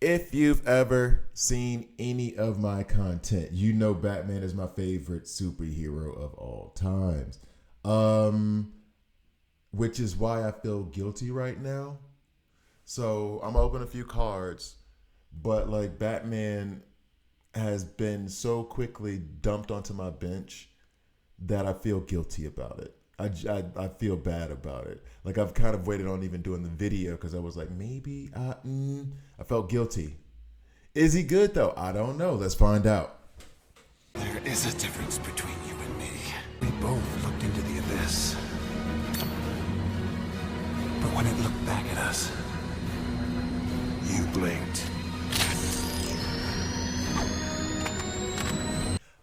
If you've ever seen any of my content, you know Batman is my favorite superhero of all times. Um, which is why I feel guilty right now. So I'm gonna open a few cards, but like Batman has been so quickly dumped onto my bench that I feel guilty about it. I feel bad about it. Like I've kind of waited on even doing the video because I was like, maybe I felt guilty. Is he good though? I don't know. Let's find out. There is a difference between you and me. We both looked into the abyss. But when it looked back at us, you blinked.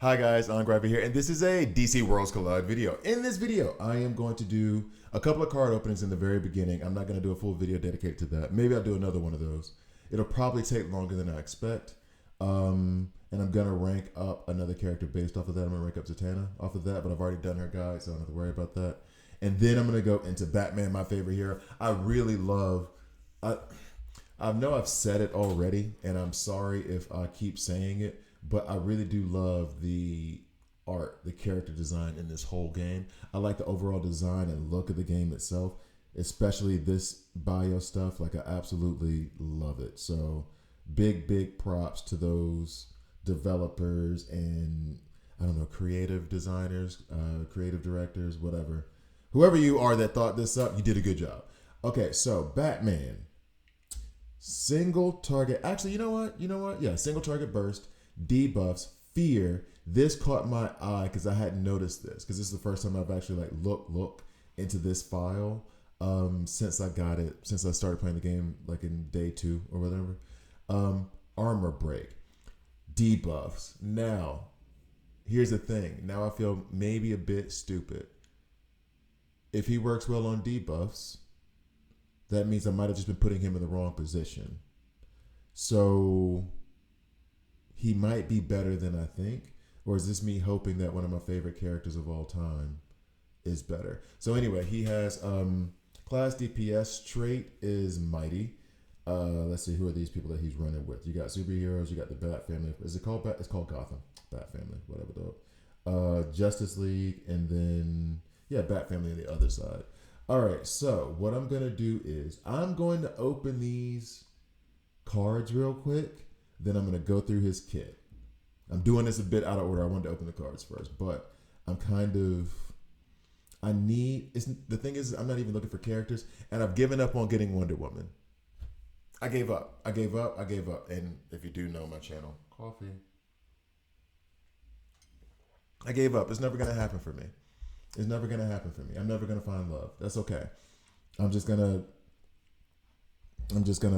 Hi guys, I'm Gravy here, and this is a DC Worlds Collide video. In this video, I am going to do a couple of card openings in the very beginning. I'm not going to do a full video dedicated to that. Maybe I'll do another one of those. It'll probably take longer than I expect. And I'm going to rank up another character based off of that. I'm going to rank up Zatanna off of that, but I've already done her guide, so I don't have to worry about that. And then I'm going to go into Batman, my favorite hero. I really love... I know I've said it already, and I'm sorry if I keep saying it, but I really do love the art, the character design in this whole game. I like the overall design and look of the game itself, especially this bio stuff. Like, I absolutely love it. So big props to those developers and, I don't know, creative designers, creative directors, whatever. Whoever you are that thought this up, you did a good job. Okay, so Batman. Single target. Actually, you know what? Yeah, single target burst. Debuffs, fear. This caught my eye because I hadn't noticed this, because this is the first time I've actually like look into this file since I got it, since I started playing the game like in day 2 or whatever. Armor break, debuffs. Now, here's the thing. Now I feel maybe a bit stupid. If he works well on debuffs, that means I might have just been putting him in the wrong position. So he might be better than I think. Or is this me hoping that one of my favorite characters of all time is better? So anyway, he has class DPS trait is mighty. Let's see, who are these people that he's running with? You got superheroes, you got the Bat family. Is it called Bat? It's called Gotham. Bat family, whatever though. Justice League, and then, yeah, Bat family on the other side. All right, so what I'm going to do is I'm going to open these cards real quick. Then I'm going to go through his kit. I'm doing this a bit out of order. I wanted to open the cards first, but I'm kind of, the thing is, I'm not even looking for characters, and I've given up on getting Wonder Woman. I gave up. And if you do know my channel, coffee. I gave up. It's never going to happen for me. I'm never going to find love. That's okay. I'm just going to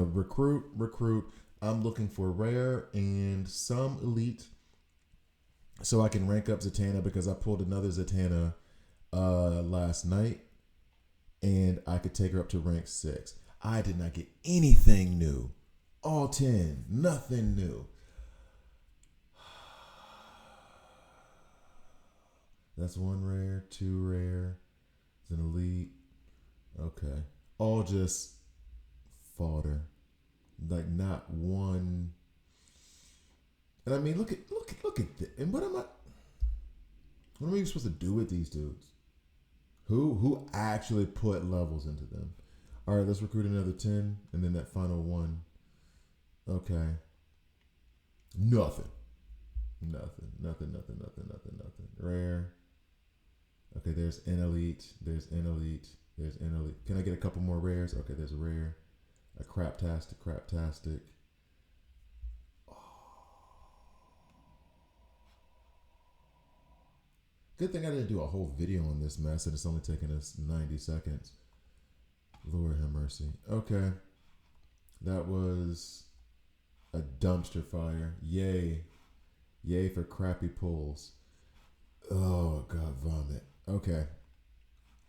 recruit. I'm looking for rare and some elite so I can rank up Zatanna, because I pulled another Zatanna last night and I could take her up to rank 6. I did not get anything new. All 10. Nothing new. That's 1 rare, 2 rare. It's an elite. Okay. All just fodder. Like, not one. And I mean, look at this. And what am I even supposed to do with these dudes? Who actually put levels into them? All right, let's recruit another 10, and then that final 1. Okay. Nothing. Rare. Okay, there's an elite. There's an elite. Can I get a couple more rares? Okay, there's a rare. A craptastic. Oh. Good thing I didn't do a whole video on this mess, and it's only taken us 90 seconds. Lord have mercy. Okay. That was a dumpster fire. Yay for crappy pulls. Oh, God, vomit. Okay.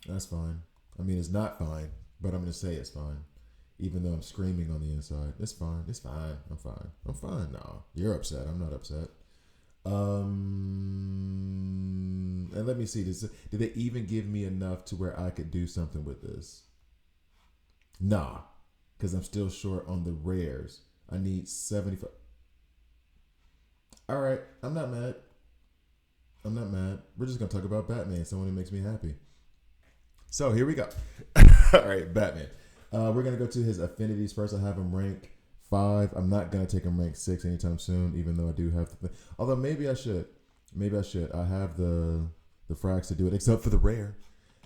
That's fine. I mean, it's not fine, but I'm going to say it's fine. Even though I'm screaming on the inside. It's fine. I'm fine. No, you're upset. I'm not upset. And let me see. Did they even give me enough to where I could do something with this? Nah, because I'm still short on the rares. I need 75. All right, I'm not mad. I'm not mad. We're just gonna talk about Batman, someone who makes me happy. So here we go. All right, Batman. We're gonna go to his affinities first. I have him rank 5. I'm not gonna take him rank 6 anytime soon, even though I do have the. Although maybe I should. Maybe I should. I have the frags to do it, except for the rare.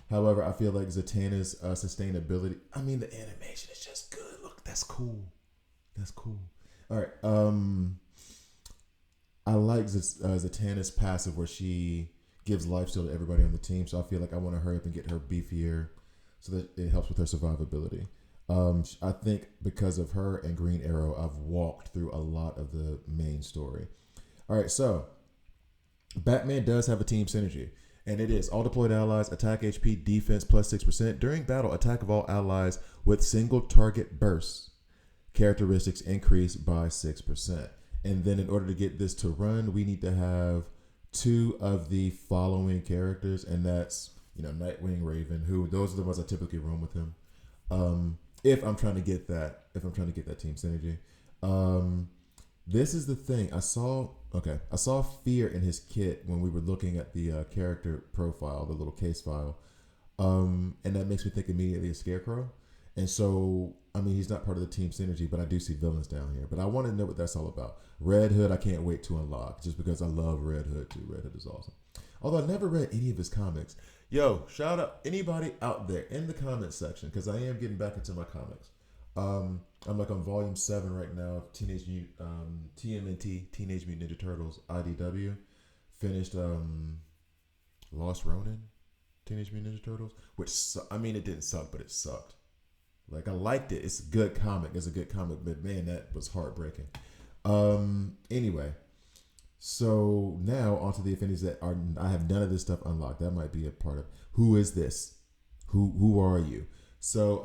However, I feel like Zatanna's sustainability. I mean, the animation is just good. Look, that's cool. That's cool. All right. I like Zatanna's passive where she gives life steal to everybody on the team. So I feel like I want to hurry up and get her beefier so that it helps with her survivability. I think because of her and Green Arrow, I've walked through a lot of the main story. All right, so Batman does have a team synergy, and it is all deployed allies attack HP defense plus 6%. During battle, attack of all allies with single target bursts characteristics increase by 6%. And then in order to get this to run, we need to have 2 of the following characters, and that's, Nightwing, Raven, who those are the ones I typically roam with him. If I'm trying to get that team synergy. This is the thing. I saw fear in his kit when we were looking at the character profile, the little case file. And that makes me think immediately of Scarecrow. And so, he's not part of the team synergy, but I do see villains down here. But I want to know what that's all about. Red Hood, I can't wait to unlock, just because I love Red Hood too. Red Hood is awesome. Although I never read any of his comics. Yo, shout out anybody out there in the comments section, because I am getting back into my comics. I'm like on volume 7 right now of TMNT, Teenage Mutant Ninja Turtles, IDW. Finished Lost Ronin, Teenage Mutant Ninja Turtles, which, it didn't suck, but it sucked. Like, I liked it. It's a good comic. But man, that was heartbreaking. Anyway, so now onto the affinities that are. I have none of this stuff unlocked. That might be a part of. Who is this? Who are you? So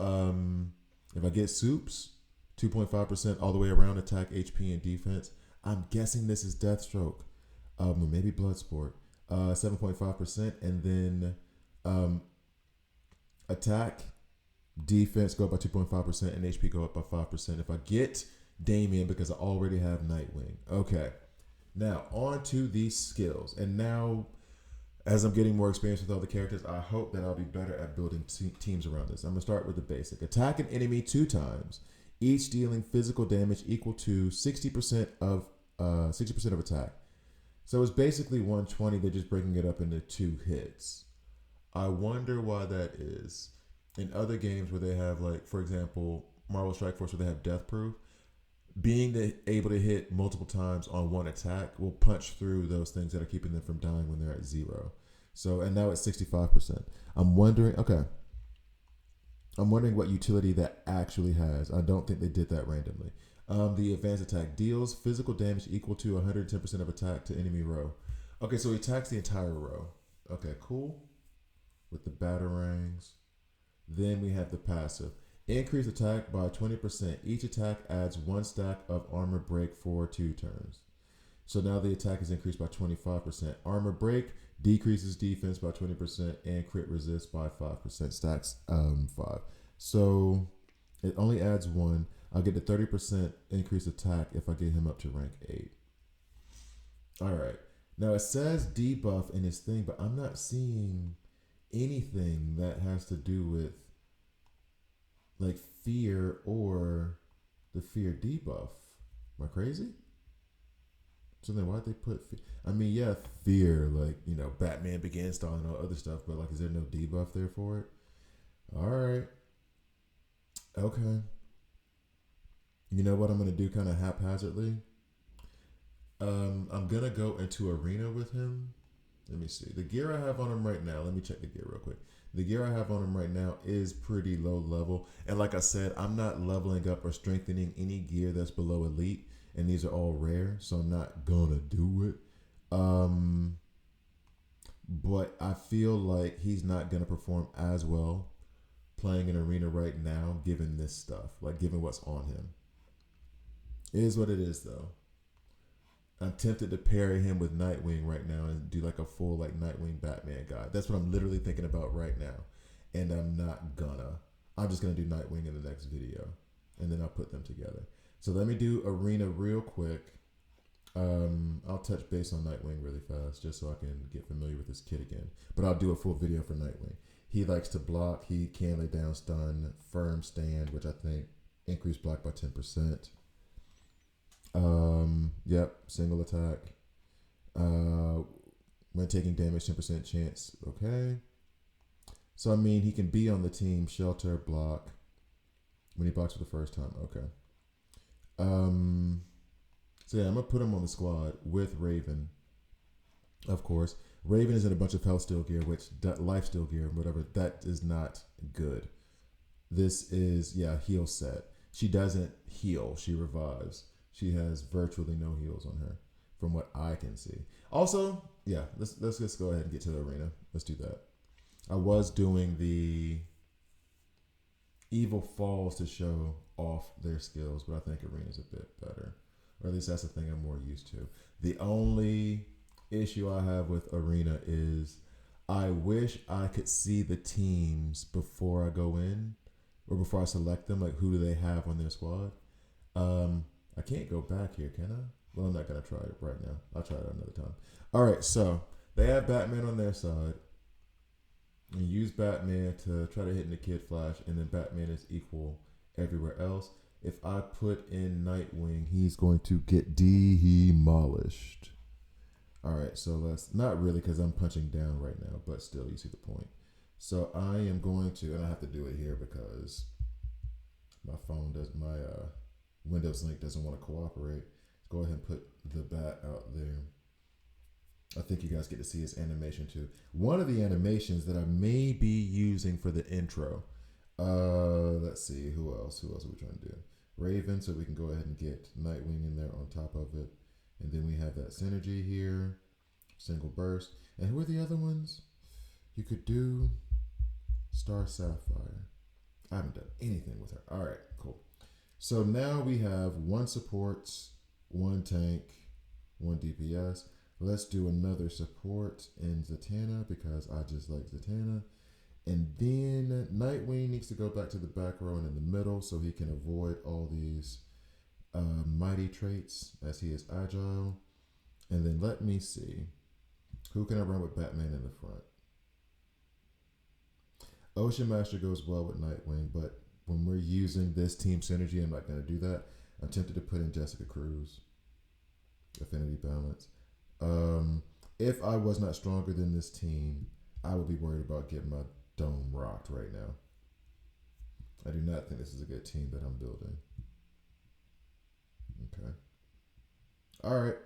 if I get Soups, 2.5% all the way around attack, HP, and defense. I'm guessing this is Deathstroke, or maybe Bloodsport. 7.5%, and then attack. Defense go up by 2.5% and HP go up by 5%. If I get Damien, because I already have Nightwing. Okay. Now, on to these skills. And now, as I'm getting more experience with all the characters, I hope that I'll be better at building teams around this. I'm going to start with the basic. Attack an enemy 2 times, each dealing physical damage equal to 60% of attack. So it's basically 120. They're just breaking it up into 2 hits. I wonder why that is. In other games where they have, like, for example, Marvel Strike Force, where they have Death Proof, being able to hit multiple times on one attack will punch through those things that are keeping them from dying when they're at 0. So, and now it's 65%. I'm wondering what utility that actually has. I don't think they did that randomly. The advanced attack deals physical damage equal to 110% of attack to enemy row. Okay, so he attacks the entire row. Okay, cool. With the batarangs. Then we have the passive. Increase attack by 20%. Each attack adds 1 stack of armor break for 2 turns. So now the attack is increased by 25%. Armor break decreases defense by 20% and crit resist by 5%. Stacks 5. So it only adds 1. I'll get the 30% increased attack if I get him up to rank 8. Alright. Now it says debuff in his thing, but I'm not seeing anything that has to do with like fear or the fear debuff. Am I crazy? So then why'd they put fear, like, Batman Begins style and all other stuff, but like, is there no debuff there for it? Alright. Okay. You know what I'm gonna do kind of haphazardly? I'm gonna go into arena with him. Let me see. The gear I have on him right now, let me check the gear real quick. The gear I have on him right now is pretty low level. And like I said, I'm not leveling up or strengthening any gear that's below elite. And these are all rare, so I'm not gonna do it. But I feel like he's not gonna perform as well playing an arena right now, given this stuff, like given what's on him. It is what it is, though. I'm tempted to parry him with Nightwing right now and do like a full like Nightwing Batman guy. That's what I'm literally thinking about right now. And I'm just gonna do Nightwing in the next video. And then I'll put them together. So let me do Arena real quick. I'll touch base on Nightwing really fast just so I can get familiar with this kid again. But I'll do a full video for Nightwing. He likes to block. He can lay down stun, firm stand, which I think increase block by 10%. Yep, single attack. When taking damage, 10% chance. Okay. So, I mean, he can be on the team, shelter, block. When he blocks for the first time. Okay. So, yeah, I'm going to put him on the squad with Raven. Of course. Raven is in a bunch of health steal gear, which life steal gear, whatever. That is not good. This is, heal set. She doesn't heal. She revives. She has virtually no heals on her, from what I can see. Also, let's just go ahead and get to the arena. Let's do that. I was doing the Evil Falls to show off their skills, but I think arena's a bit better. Or at least that's the thing I'm more used to. The only issue I have with arena is I wish I could see the teams before I go in or before I select them. Like, who do they have on their squad? I can't go back here, can I? Well, I'm not going to try it right now. I'll try it another time. All right, so they have Batman on their side. And use Batman to try to hit in the Kid Flash, and then Batman is equal everywhere else. If I put in Nightwing, he's going to get demolished. All right, so let's, not really because I'm punching down right now, but still, you see the point. So I am going to, and I have to do it here because my Windows Link doesn't want to cooperate. Let's go ahead and put the bat out there. I think you guys get to see his animation too. One of the animations that I may be using for the intro. Let's see, who else are we trying to do? Raven, so we can go ahead and get Nightwing in there on top of it. And then we have that synergy here, single burst. And who are the other ones? You could do Star Sapphire. I haven't done anything with her. All right, cool. So now we have 1 support, 1 tank, 1 DPS. Let's do another support in Zatanna because I just like Zatanna. And then Nightwing needs to go back to the back row and in the middle so he can avoid all these mighty traits as he is agile. And then let me see. Who can I run with Batman in the front? Ocean Master goes well with Nightwing, but when we're using this team synergy, I'm not going to do that. I'm tempted to put in Jessica Cruz. Affinity balance. If I was not stronger than this team, I would be worried about getting my dome rocked right now. I do not think this is a good team that I'm building. Okay. All right.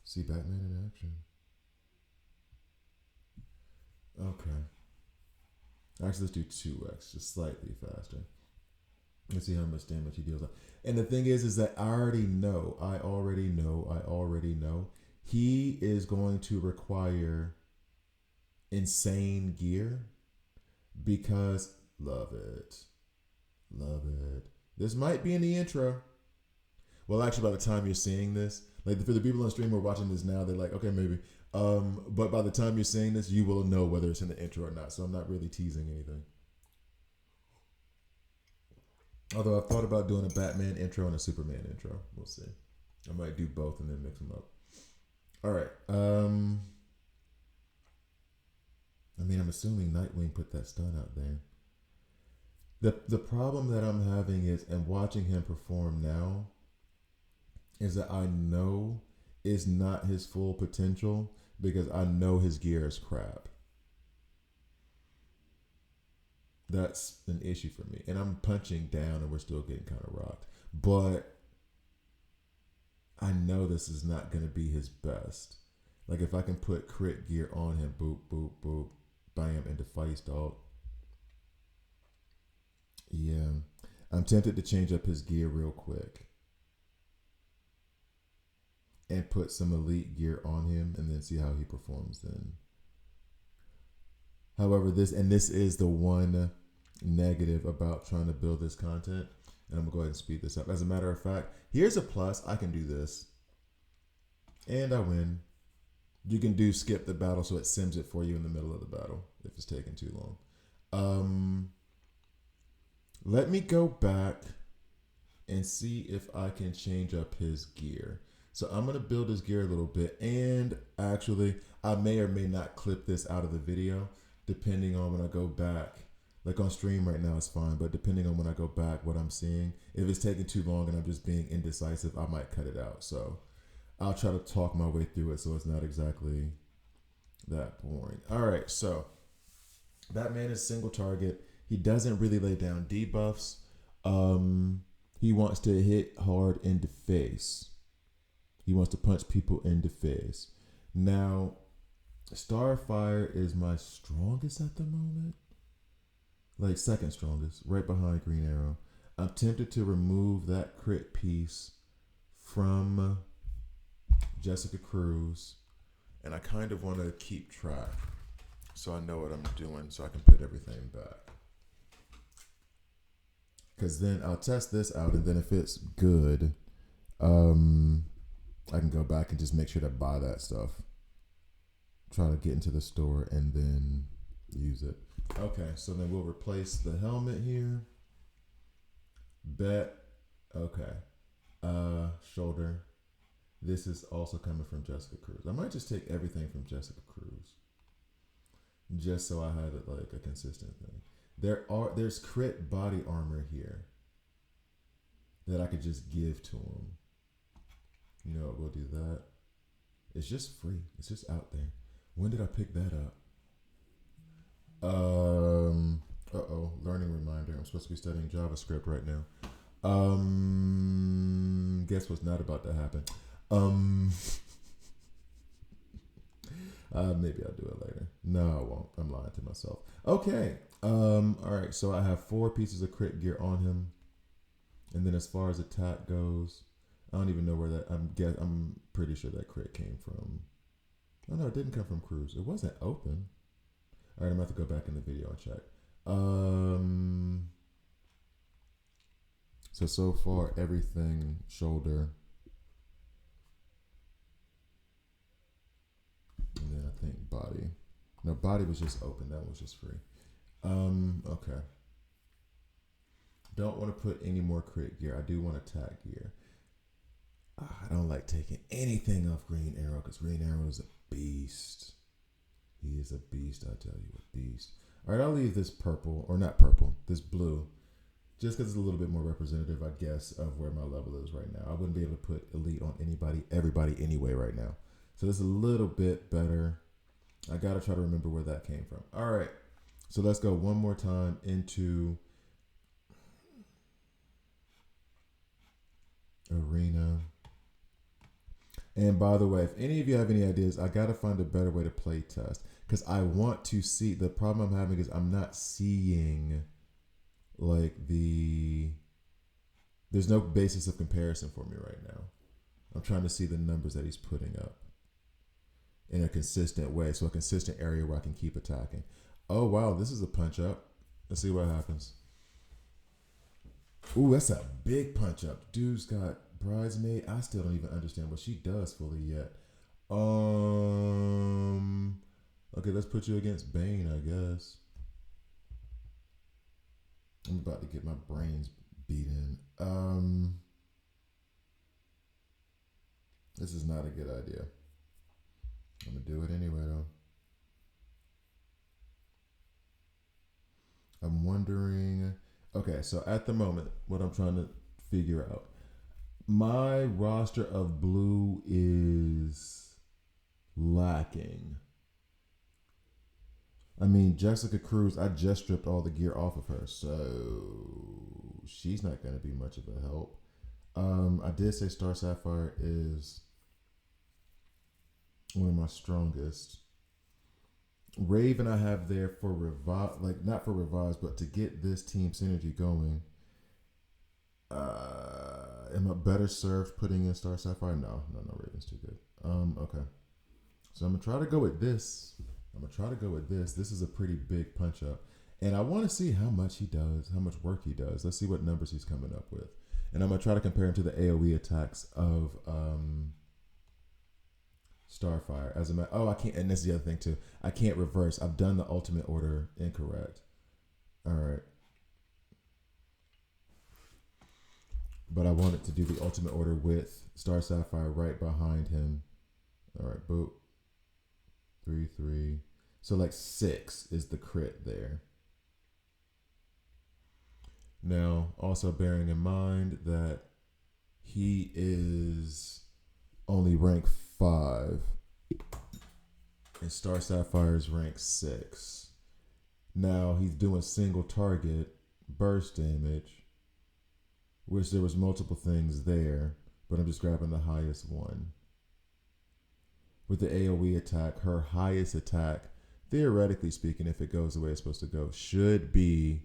See Batman in action. Okay. Actually, let's do 2x, just slightly faster. Let's see how much damage he deals out. And the thing is that I already know, he is going to require insane gear because, love it. This might be in the intro. Well, actually, by the time you're seeing this, like for the people on stream who are watching this now, they're like, okay, maybe. But by the time you're seeing this, you will know whether it's in the intro or not. So I'm not really teasing anything. Although I've thought about doing a Batman intro and a Superman intro. We'll see. I might do both and then mix them up. All right. I mean, I'm assuming Nightwing put that stun out there. The problem that I'm having is, and watching him perform now, is that I know it's not his full potential because I know his gear is crap. That's an issue for me. And I'm punching down and we're still getting kind of rocked. But I know this is not going to be his best. Like if I can put crit gear on him, boop, boop, boop, bam, into Feist dog. Yeah. I'm tempted to change up his gear real quick. And put some elite gear on him and then see how he performs then. However, this is the one negative about trying to build this content. And I'm going to go ahead and speed this up. As a matter of fact, here's a plus. I can do this. And I win. You can do skip the battle so it sims it for you in the middle of the battle if it's taking too long. Let me go back and see if I can change up his gear. So I'm going to build his gear a little bit. And actually, I may or may not clip this out of the video, depending on when I go back. Like on stream right now, it's fine. But depending on when I go back, what I'm seeing, if it's taking too long and I'm just being indecisive, I might cut it out. So I'll try to talk my way through it so it's not exactly that boring. All right, so Batman is single target. He doesn't really lay down debuffs. He wants to hit hard in the face. He wants to punch people in the face. Now, Starfire is my strongest at the moment. Like second strongest, right behind Green Arrow. I'm tempted to remove that crit piece from Jessica Cruz. And I kind of want to keep track so I know what I'm doing so I can put everything back. Because then I'll test this out, and then if it's good, I can go back and just make sure to buy that stuff. Try to get into the store and then use it. Okay, so then we'll replace the helmet here. Bet. Okay. Shoulder. This is also coming from Jessica Cruz. I might just take everything from Jessica Cruz, just so I have it like a consistent thing. There's crit body armor here that I could just give to him. You know what? We'll do that. It's just free. It's just out there. When did I pick that up? Learning reminder. I'm supposed to be studying JavaScript right now. Guess what's not about to happen? Maybe I'll do it later. No, I won't. I'm lying to myself. Okay. All right. So I have 4 pieces of crit gear on him, and then as far as attack goes, I don't even know where that. I'm pretty sure that crit came from. Oh no, it didn't come from Cruz. It wasn't open. All right, I'm about to go back in the video and check. So far everything shoulder. And then I think body. No, body was just open. That was just free. Okay. Don't want to put any more crit gear. I do want attack gear. I don't like taking anything off Green Arrow because Green Arrow is a beast. He is a beast, I tell you, a beast. All right, I'll leave this purple, or not purple, this blue, just because it's a little bit more representative, I guess, of where my level is right now. I wouldn't be able to put elite on everybody anyway right now. So this is a little bit better. I got to try to remember where that came from. All right, so let's go one more time into Arena. And by the way, if any of you have any ideas, I got to find a better way to play test because I want to see. The problem I'm having is I'm not seeing like there's no basis of comparison for me right now. I'm trying to see the numbers that he's putting up in a consistent way. So a consistent area where I can keep attacking. Oh, wow. This is a punch up. Let's see what happens. Ooh, that's a big punch up. Dude's got bridesmaid. I still don't even understand what she does fully yet. Okay, let's put you against Bane, I guess. I'm about to get my brains beaten. This is not a good idea. I'm gonna do it anyway though. I'm wondering. Okay, so at the moment, what I'm trying to figure out, my roster of blue is lacking. I mean, Jessica Cruz, I just stripped all the gear off of her, so she's not going to be much of a help. I did say Star Sapphire is one of my strongest. Raven I have there for revive, like not for revives, but to get this team synergy going. Am I better served putting in Star Sapphire? No, Raven's too good. Okay. So I'm gonna try to go with this. This is a pretty big punch up. And I want to see how much he does, how much work he does. Let's see what numbers he's coming up with. And I'm gonna try to compare him to the AoE attacks of Starfire. I can't, and this is the other thing too. I can't reverse. I've done the ultimate order incorrect. All right. but I wanted to do the ultimate order with Star Sapphire right behind him. All right, boop. 3-3. So like 6 is the crit there. Now, also bearing in mind that he is only rank 5 and Star Sapphire's rank 6. Now he's doing single target burst damage, which there was multiple things there, but I'm just grabbing the highest one. With the AoE attack, her highest attack, theoretically speaking, if it goes the way it's supposed to go, should be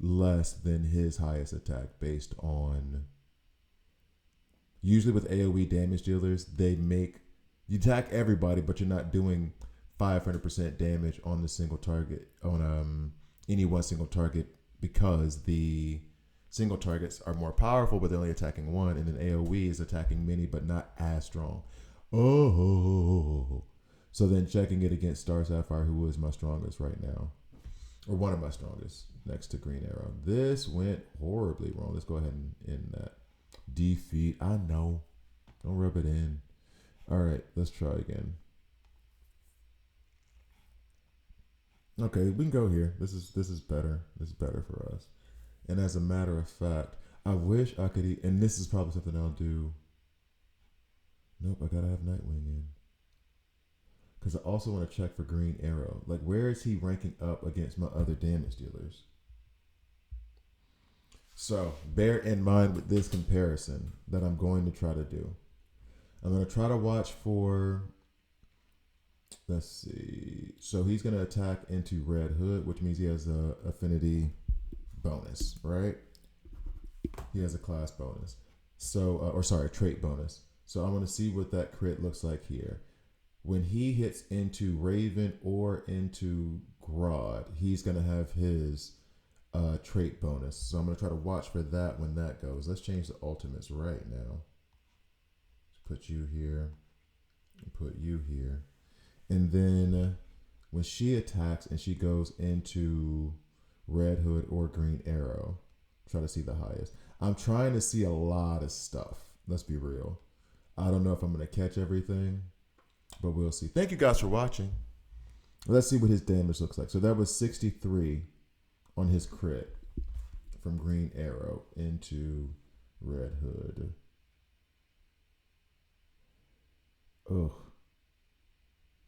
less than his highest attack based on... Usually with AoE damage dealers, you attack everybody, but you're not doing 500% damage on the single target, on any one single target, because the single targets are more powerful, but they're only attacking one, and then AoE is attacking many, but not as strong. Oh, so then checking it against Star Sapphire, who is my strongest right now, or one of my strongest, next to Green Arrow. This went horribly wrong. Let's go ahead and end that. Defeat. I know. Don't rub it in. All right, let's try again. Okay, we can go here. This is better. This is better for us. And as a matter of fact, I wish I could and this is probably something I'll do. Nope, I gotta have Nightwing in. Because I also want to check for Green Arrow. Like, where is he ranking up against my other damage dealers? So, bear in mind with this comparison that I'm going to try to do. I'm going to try to watch for... Let's see. So, he's going to attack into Red Hood, which means he has a affinity bonus, right? He has a class bonus. So, a trait bonus. So, I'm going to see what that crit looks like here. When he hits into Raven or into Grodd, he's going to have his trait bonus. So I'm going to try to watch for that when that goes. Let's change the ultimates right now. Put you here. And put you here. And then when she attacks and she goes into Red Hood or Green Arrow, try to see the highest. I'm trying to see a lot of stuff. Let's be real. I don't know if I'm going to catch everything, but we'll see. Thank you guys for watching. Let's see what his damage looks like. So that was 63 on his crit from Green Arrow into Red Hood. Ugh.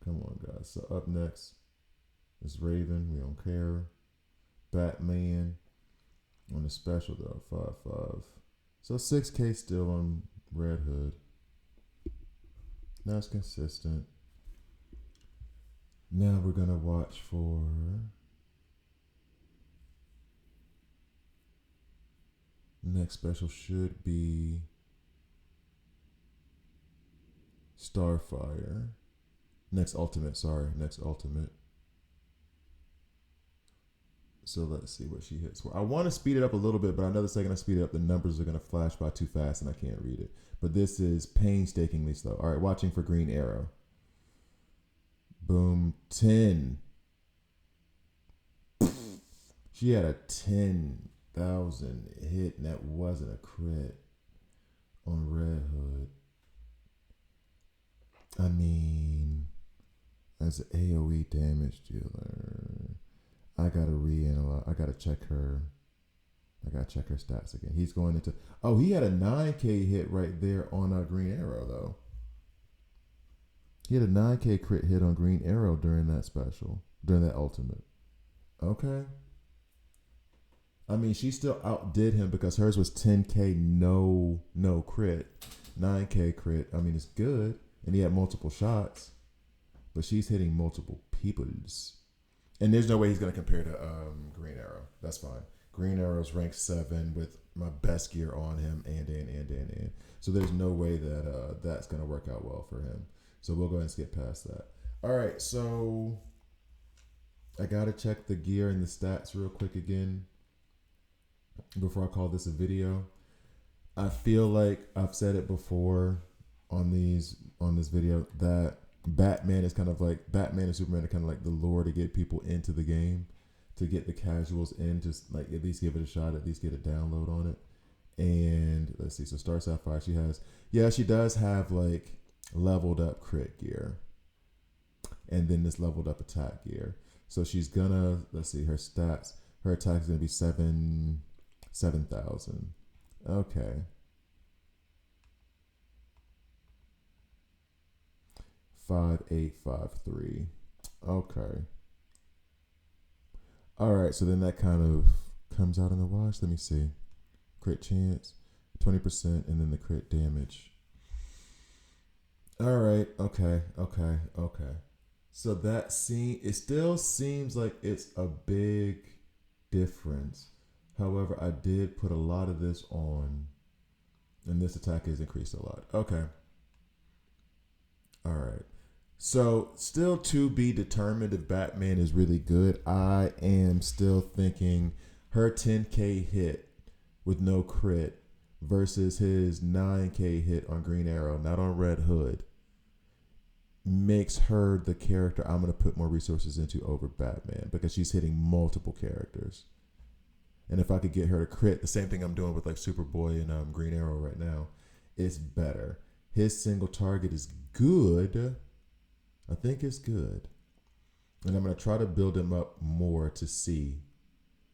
Come on, guys. So up next is Raven. We don't care. Batman on the special, though. 5-5. So 6K still on Red Hood. That's consistent. Now we're going to watch for... Next special should be Starfire. Next ultimate. So let's see what she hits for. I want to speed it up a little bit, but I know the second I speed it up, the numbers are going to flash by too fast and I can't read it. But this is painstakingly slow. All right, watching for Green Arrow. Boom, 10. She had a 10,000 hit, and that wasn't a crit on Red Hood. I mean, as an AoE damage dealer, I gotta reanalyze. I gotta check her stats again. He's going into... Oh, he had a 9K hit right there on Green Arrow, though. He had a 9K crit hit on Green Arrow during that special, during that ultimate. Okay. I mean, she still outdid him because hers was 10K no crit. 9K crit. I mean, it's good. And he had multiple shots. But she's hitting multiple peoples. And there's no way he's going to compare to Green Arrow. That's fine. Green Arrow's ranked 7 with my best gear on him and. So there's no way that that's going to work out well for him. So we'll go ahead and skip past that. All right, so I got to check the gear and the stats real quick again before I call this a video. I feel like I've said it before on this video that Batman and Superman are kind of like the lure to get people into the game, to get the casuals in, just like at least give it a shot, at least get a download on it. And let's see. So Star Sapphire, she does have like leveled up crit gear. And then this leveled up attack gear. So she's gonna, let's see, her stats. Her attack is gonna be 7,000. Okay. 5,853. Okay. All right. So then that kind of comes out in the wash. Let me see. Crit chance, 20%, and then the crit damage. All right. Okay. So that it still seems like it's a big difference. However, I did put a lot of this on, and this attack is increased a lot. Okay. All right. So still to be determined if Batman is really good. I am still thinking her 10K hit with no crit versus his 9K hit on Green Arrow, not on Red Hood, makes her the character I'm going to put more resources into over Batman because she's hitting multiple characters. And if I could get her to crit, the same thing I'm doing with like Superboy and Green Arrow right now, it's better. His single target is good. I think it's good. And I'm going to try to build him up more to see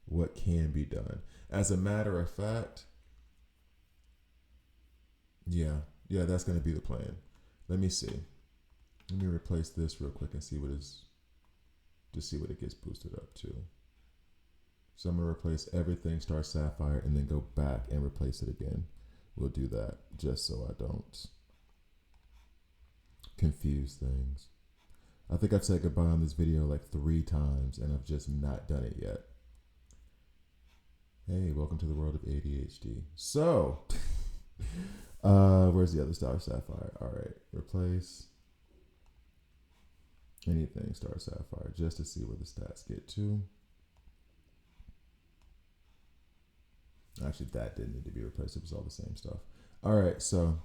what can be done. As a matter of fact, yeah, that's going to be the plan. Let me see. Let me replace this real quick and see what it gets boosted up to. So I'm going to replace everything Star Sapphire and then go back and replace it again. We'll do that just so I don't confuse things. I think I've said goodbye on this video like 3 times and I've just not done it yet. Hey, welcome to the world of ADHD. So, where's the other Star Sapphire? All right, replace anything Star Sapphire just to see where the stats get to. Actually, that didn't need to be replaced. It was all the same stuff. All right, so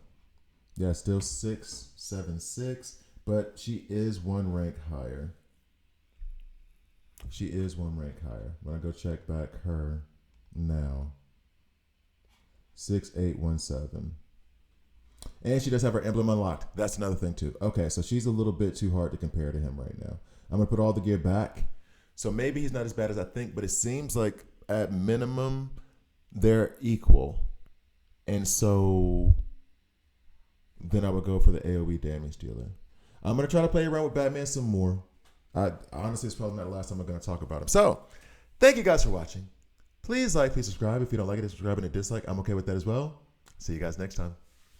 yeah, still 676, but she is 1 rank higher. She is 1 rank higher. When I go check back her now, 6817. And she does have her emblem unlocked. That's another thing too. Okay, so she's a little bit too hard to compare to him right now. I'm going to put all the gear back. So maybe he's not as bad as I think, but it seems like at minimum they're equal. And so then I would go for the AoE damage dealer. I'm going to try to play around with Batman some more. Honestly, it's probably not the last time I'm going to talk about him. So thank you guys for watching. Please like, please subscribe. If you don't like it, subscribe and a dislike. I'm okay with that as well. See you guys next time.